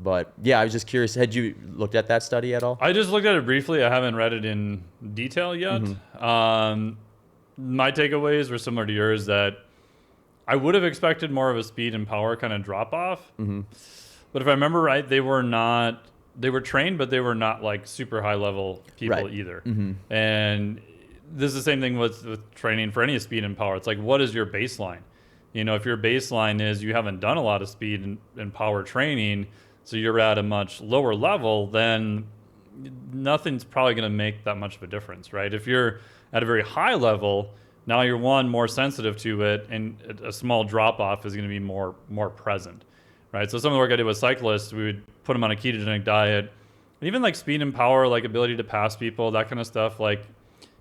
But yeah, I was just curious. Had you looked at that study at all? I just looked at it briefly. I haven't read it in detail yet. My takeaways were similar to yours, that I would have expected more of a speed and power kind of drop off. But if I remember right, they were trained, but they were not like super high level people either. And this is the same thing with training for any speed and power. It's like, what is your baseline? You know, if your baseline is you haven't done a lot of speed and power training, so you're at a much lower level, then nothing's probably going to make that much of a difference, right? If you're at a very high level, now you're more sensitive to it, and a small drop off is going to be more present, right? So some of the work I did with cyclists, we would put them on a ketogenic diet, and even like speed and power, like ability to pass people, that kind of stuff. Like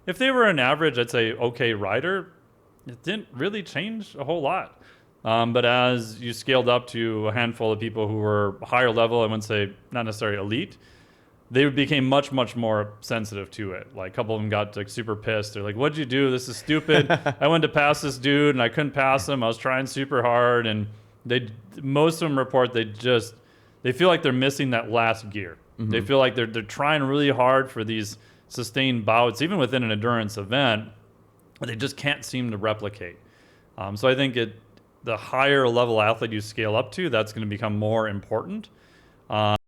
if they were an average, I'd say okay rider, it didn't really change a whole lot. But as you scaled up to a handful of people who were higher level, I wouldn't say not necessarily elite, they became much more sensitive to it. Like a couple of them got like super pissed. They're like, "What'd you do? This is stupid. I went to pass this dude and I couldn't pass him. I was trying super hard." And most of them report they feel like they're missing that last gear. They feel like they're trying really hard for these sustained bouts, even within an endurance event, but they just can't seem to replicate. So I think the higher level athlete you scale up to, that's going to become more important.